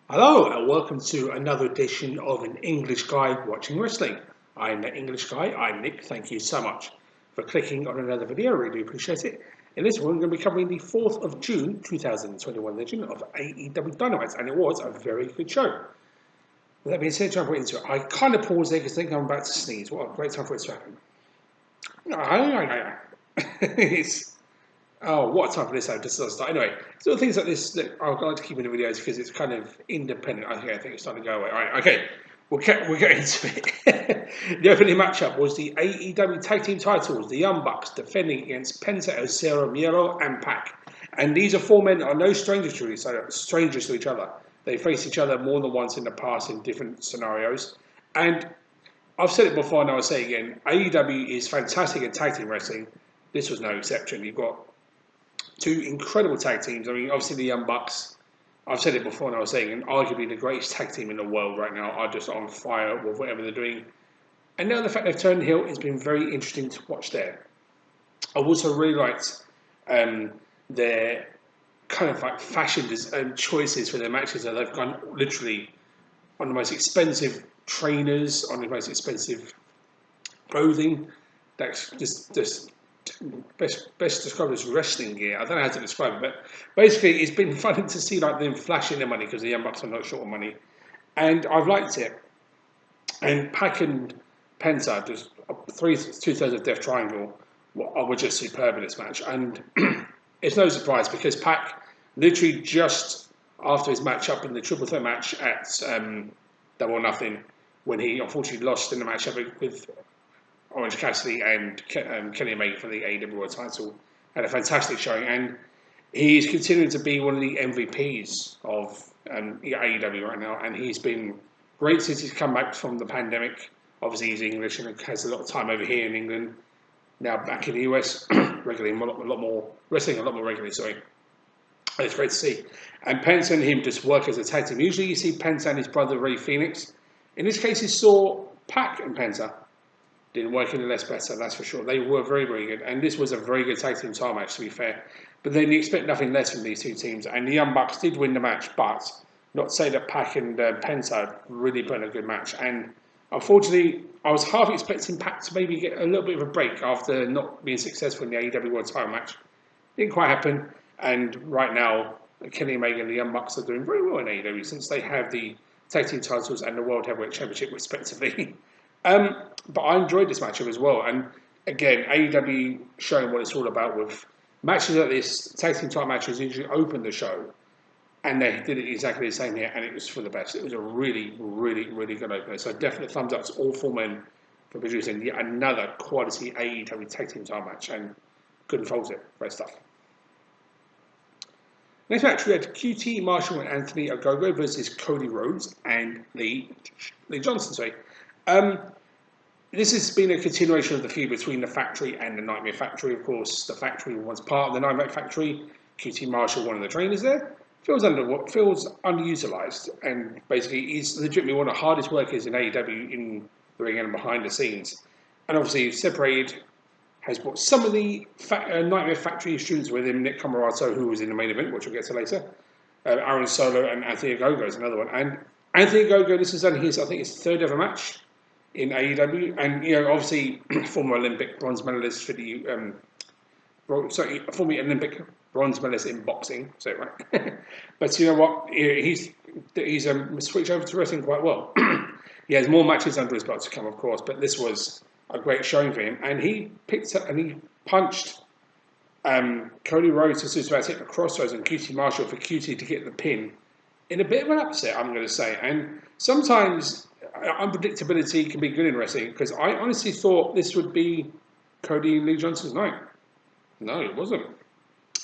Hello and welcome to another edition of An English Guy Watching Wrestling. I'm the English Guy, I'm Nick. Thank you so much for clicking on another video, I really appreciate it. In this one, we're going to be covering the 4th of June 2021 edition of AEW Dynamite, and it was a very good show. With that being said, jump right into it. I kind of paused there because I think I'm about to sneeze. What a great time for it to happen. It's Oh, what a time for this episode to start. Anyway, so things like this that I like to keep in the videos because it's kind of independent. I think it's starting to go away. All right, okay, we'll get into it. The opening matchup was the AEW Tag Team titles, the Young Bucks defending against Penta El Zero Miedo and Pac. And these are four men that are no strangers to each other. They faced each other more than once in the past in different scenarios. And I've said it before and I'll say it again, AEW is fantastic at tag team wrestling. This was no exception. You've got two incredible tag teams. I mean, obviously the Young Bucks, I've said it before and I was saying, and arguably the greatest tag team in the world right now are just on fire with whatever they're doing. And now the fact they've turned heel has been very interesting to watch there. I also really liked their kind of like fashion choices for their matches. So they've gone literally on the most expensive trainers, on the most expensive clothing. That's just best described as wrestling gear. I don't know how to describe it, but basically it's been funny to see like them flashing their money because the Young Bucks are not short of money, and I've liked it. And Pac and Penta, just two-thirds of Death Triangle, were just superb in this match, and it's no surprise because Pac literally just after his match up in the triple threat match at Double or Nothing, when he unfortunately lost in the match with Orange Cassidy and Kenny Omega for the AEW World title, had a fantastic showing, and he's continuing to be one of the MVPs of AEW right now, and he's been great since he's come back from the pandemic. Obviously, he's English and has a lot of time over here in England. Now back in the US, regularly, a lot more wrestling, a lot more regularly. Sorry, and it's great to see. And Penta and him just work as a tag team. Usually, you see Penta and his brother Ray Phoenix. In this case, you saw Pac and Penta. Didn't work any less better, that's for sure. They were very, very good. And this was a very good tag team title match, to be fair. But then you expect nothing less from these two teams. And the Young Bucks did win the match, but not to say that Pac and Penta really put in a good match. And unfortunately, I was half expecting Pac to maybe get a little bit of a break after not being successful in the AEW World title match. Didn't quite happen. And right now, Kenny Omega and the Young Bucks are doing very well in AEW since they have the tag team titles and the World Heavyweight Championship, respectively. But I enjoyed this matchup as well. And again, AEW showing what it's all about with matches like this. Tag team type matches usually open the show, and they did it exactly the same here, and it was for the best. It was a really, really, really good opener. So definite thumbs up to all four men for producing yet another quality AEW tag team title match, and couldn't fault it. Great stuff. Next match, we had QT Marshall and Anthony Ogogo versus Cody Rhodes and Lee Johnson. Sorry. This has been a continuation of the feud between the Factory and the Nightmare Factory. Of course, the Factory was part of the Nightmare Factory. QT Marshall, one of the trainers there, feels underutilized, and basically he's legitimately one of the hardest workers in AEW in the ring and behind the scenes. And obviously, separated, has brought some of the Nightmare Factory students with him. Nick Camarato, who was in the main event, which we'll get to later. Aaron Solo and Anthony Ogogo is another one. And Anthony Ogogo, this is only his, I think, his third ever match in AEW, and obviously former Olympic bronze medalist for the former Olympic bronze medalist in boxing. Say it right, but you know what? He's switched over to wrestling quite well. He has more matches under his belt to come, of course, but this was a great showing for him, and he picked up and he punched Cody Rhodes as he was about to hit the crossroads and QT Marshall for QT to get the pin in a bit of an upset, I'm going to say. And sometimes unpredictability can be good in wrestling, because I honestly thought this would be Cody and Lee Johnson's night. No, it wasn't.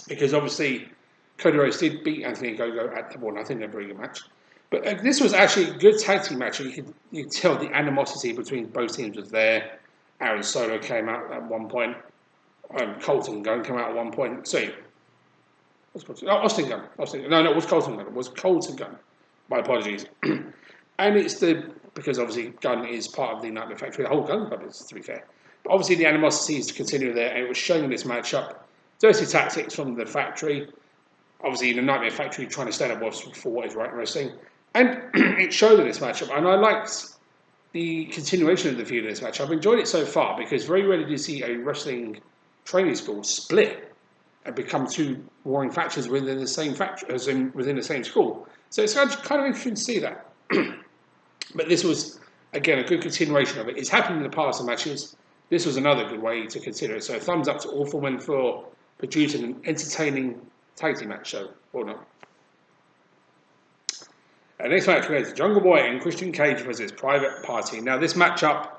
Because obviously Cody Rhodes did beat Anthony Ogogo at the one. I think they're a very good match. But this was actually a good tag team match. You could tell the animosity between both teams was there. Aaron Solo came out at one point. Colton Gunn came out at one point. Sorry. Austin Gunn. No, it was Colton Gunn. It was Colton Gunn. My apologies. And it's because obviously Gunn is part of the Nightmare Factory. The whole Gunn Club is, to be fair. But obviously the animosity is to continue there, and it was showing this matchup. Dirty tactics from the Factory. Obviously the Nightmare Factory trying to stand up for what is right in wrestling. And it showed in this matchup, and I liked the continuation of the feud in this match. I've enjoyed it so far because very rarely do you see a wrestling training school split and become two warring factions within the same faction, as in within the same school. So it's kind of interesting to see that. But this was again a good continuation of it. It's happened in the past in matches. This was another good way to consider it. So thumbs up to all four men for producing an entertaining tag team match show. Or not. Next match we have Jungle Boy and Christian Cage versus Private Party. Now this matchup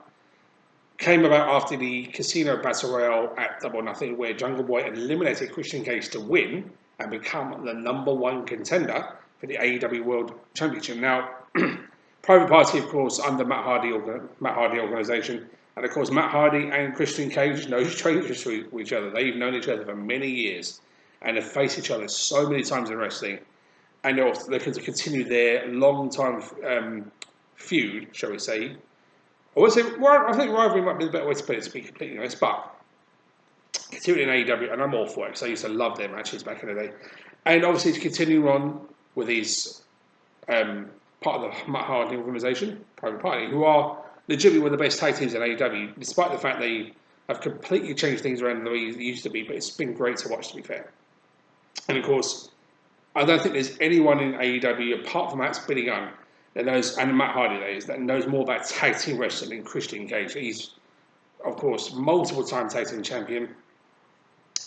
came about after the Casino Battle Royale at Double or Nothing, where Jungle Boy eliminated Christian Cage to win and become the #1 contender for the AEW World Championship. Now, Private Party, of course, under Matt Hardy organization, and of course Matt Hardy and Christian Cage no strangers to each other. They've known each other for many years and have faced each other so many times in wrestling. And they're looking to continue their long-time feud, shall we say. I think rivalry might be the better way to put it, to be completely honest, but continuing in AEW, and I'm all for it, because I used to love their matches back in the day. And obviously to continue on with his part of the Matt Hardy organisation, Private Party, who are legitimately one of the best tag teams in AEW, despite the fact they have completely changed things around the way they used to be, but it's been great to watch, to be fair. And of course, I don't think there's anyone in AEW apart from Matt Billy Gunn that knows, and Matt Hardy that knows more about tag team wrestling than Christian Cage. He's, of course, multiple time tag team champion.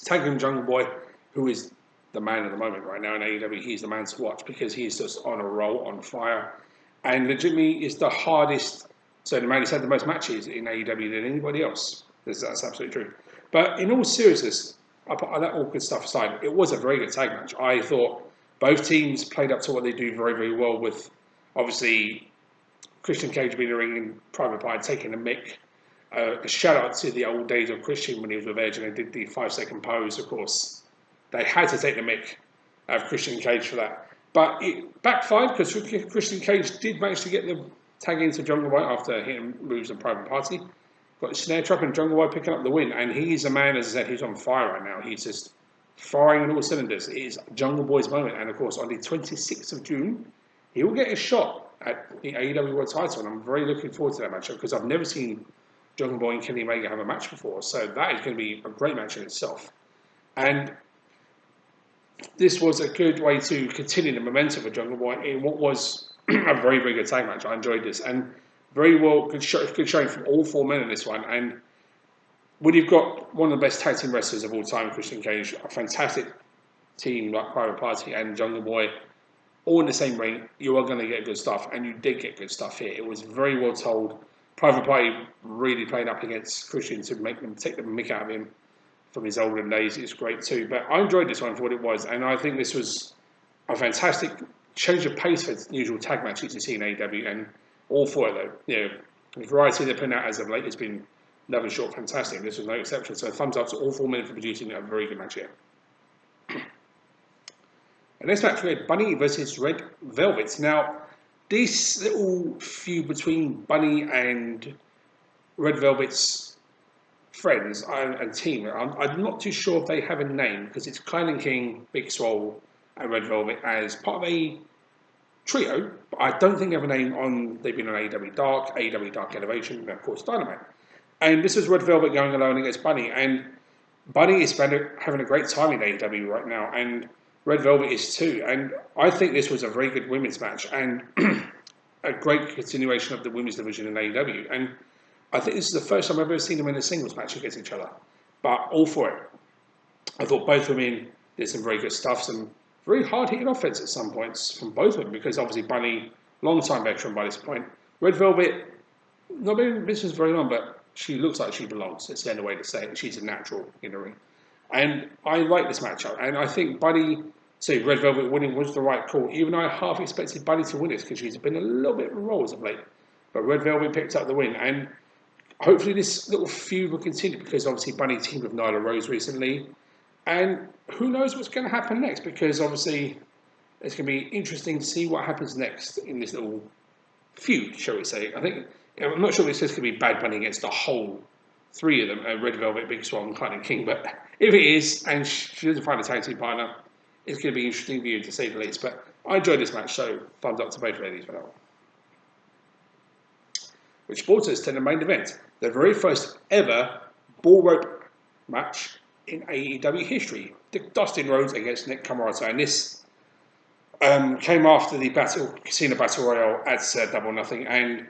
Tag team Jungle Boy, who is the man at the moment right now in AEW. He's the man to watch because he's just on a roll, on fire, and legitimately is the hardest. So the man who's had the most matches in AEW than anybody else. That's absolutely true. But in all seriousness, I put that awkward stuff aside, it was a very good tag match. I thought both teams played up to what they do very, very well, with obviously Christian Cage being in the ring and Private Party taking a mick. A shout out to the old days of Christian when he was with Edge and they did the 5-second pose, of course. They had to take the mick out of Christian Cage for that. But it backfired because Christian Cage did manage to get the tag into Jungle Boy after hitting moves on Private Party. Got a snare trap and Jungle Boy picking up the win. And he's a man, as I said, who's on fire right now. He's just firing on all cylinders. It is Jungle Boy's moment. And of course, on the 26th of June, he will get a shot at the AEW World title. And I'm very looking forward to that matchup because I've never seen Jungle Boy and Kenny Omega have a match before. So that is going to be a great match in itself. And this was a good way to continue the momentum for Jungle Boy in what was a very, very good tag match. I enjoyed this. And very well, good showing from all four men in this one. And when you've got one of the best tag team wrestlers of all time, Christian Cage, a fantastic team like Private Party and Jungle Boy, all in the same ring, you are going to get good stuff. And you did get good stuff here. It was very well told. Private Party really played up against Christian to make them take the mick out of him from his olden days. It's great too. But I enjoyed this one for what it was. And I think this was a fantastic change of pace for the usual tag matches you see in AEW. And all four, though, the variety they're putting out as of late has been nothing short fantastic. This was no exception. So thumbs up to all 4 men for producing a very good match here. And next match we had Bunny versus Red Velvet. Now, this little feud between Bunny and Red Velvet's friends and team, I'm not too sure if they have a name because it's Klein King, Big Swole, and Red Velvet as part of a trio, but I don't think they have a name on. They've been on AEW Dark Elevation, and of course Dynamite. And this was Red Velvet going alone against Bunny, and Bunny is having a great time in AEW right now, and Red Velvet is too. And I think this was a very good women's match and a great continuation of the women's division in AEW. And I think this is the first time I've ever seen them in a singles match against each other. But all for it. I thought both women did some very good stuff, some very hard-hitting offense at some points from both of them, because obviously Bunny, long-time veteran by this point. Red Velvet, not been in business very long, but she looks like she belongs. It's the only way to say it. She's a natural in the ring. And I like this matchup. And I think Red Velvet winning was the right call, even though I half expected Bunny to win this because she's been a little bit raw as of late. But Red Velvet picked up the win. And hopefully this little feud will continue because obviously Bunny teamed with Nyla Rose recently. And who knows what's going to happen next, because obviously it's going to be interesting to see what happens next in this little feud, shall we say. I'm not sure if it's just going to be Bad Bunny against the whole 3 of them, Red Velvet, Big Swole, and Klein King, but if it is, and she doesn't find a tag team partner, it's going to be interesting view to say the least. But I enjoyed this match, so thumbs up to both ladies for that one. Which brought us to the main event, the very first ever ball rope match in AEW history. Dustin Rhodes against Nick Comoroto, and this came after the Casino Battle Royale at Double Nothing. And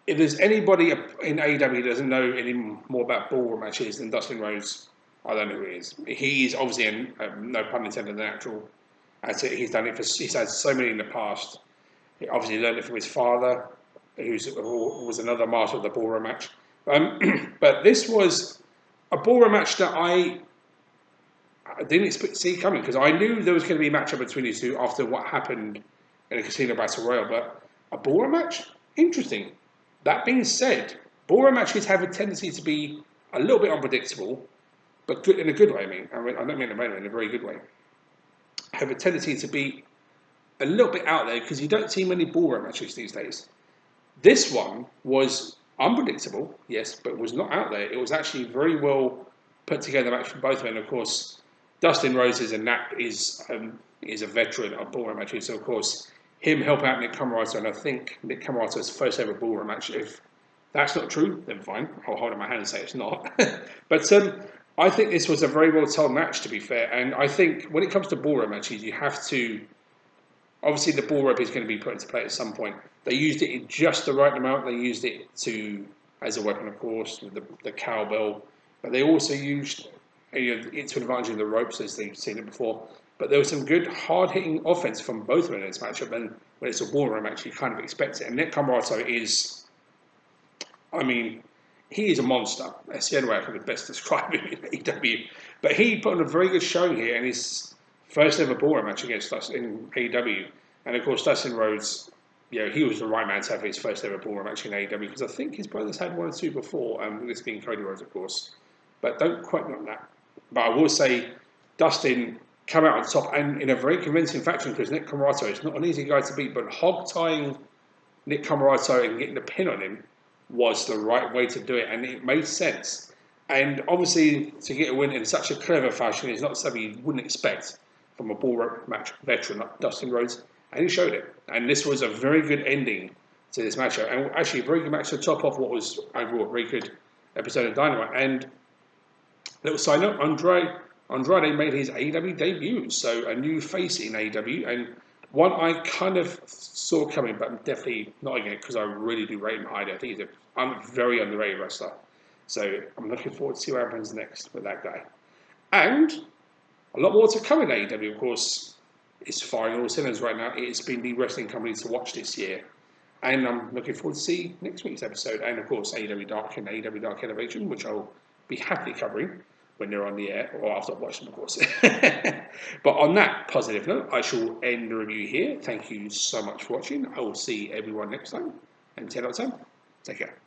if there's anybody in AEW who doesn't know any more about ballroom matches than Dustin Rhodes, I don't know who he is. He's obviously, no pun intended, an actual. He's done it he's had so many in the past. He obviously learned it from his father, who was another master of the ballroom match. But this was a ballroom match that I didn't see coming, because I knew there was going to be a matchup between these two after what happened in a Casino Battle Royale. But a ballroom match? Interesting. That being said, ballroom matches have a tendency to be a little bit unpredictable, but good in a good way. I don't mean in a very good way. Have a tendency to be a little bit out there because you don't see many ballroom matches these days. This one was unpredictable, yes, but was not out there. It was actually very well put together match for both men. Of course, Dustin Rhodes is a veteran of ballroom matches, so of course him helping out Nick Comoroto, and I think Nick Comoroto's first ever ballroom match. If that's not true, then fine. I'll hold up my hand and say it's not. But I think this was a very well told match, to be fair. And I think when it comes to ballroom matches, you have to. Obviously, the ball rope is going to be put into play at some point. They used it in just the right amount. They used it as a weapon, of course, with the cowbell. But they also used it to advantage of the ropes, as they've seen it before. But there was some good, hard-hitting offense from both of them in this matchup. And when it's a ballroom match, you kind of expect it. And Nick Comoroto is, he is a monster. That's the only way I can best describe him in AEW. But he put on a very good showing here, and his first ever ballroom match against us in AEW. And of course, Dustin Rhodes, he was the right man to have his first ever ballroom match in AEW, because I think his brothers had one or two before, this being Cody Rhodes, of course. But don't quote me on that. But I will say, Dustin came out on top, and in a very convincing fashion, because Nick Comoroto is not an easy guy to beat, but hog-tying Nick Comoroto and getting the pin on him was the right way to do it, and it made sense. And obviously, to get a win in such a clever fashion is not something you wouldn't expect from a ballroom match veteran like Dustin Rhodes, and he showed it. And this was a very good ending to this matchup, and actually a very good match to top off what was overall a very good episode of Dynamite. And little side note, Andrade made his AEW debut, so a new face in AEW, and one I kind of saw coming, but definitely not again, because I really do rate him highly. I think he's a very underrated wrestler. So I'm looking forward to see what happens next with that guy. And a lot more to come in AEW, of course. It's firing all cylinders right now. It's been the wrestling company to watch this year. And I'm looking forward to see next week's episode. And of course, AEW Dark and AEW Dark Elevation, which I'll be happily covering when they're on the air, or after I've watched them, of course. But on that positive note, I shall end the review here. Thank you so much for watching. I will see everyone next time. Until next time, take care.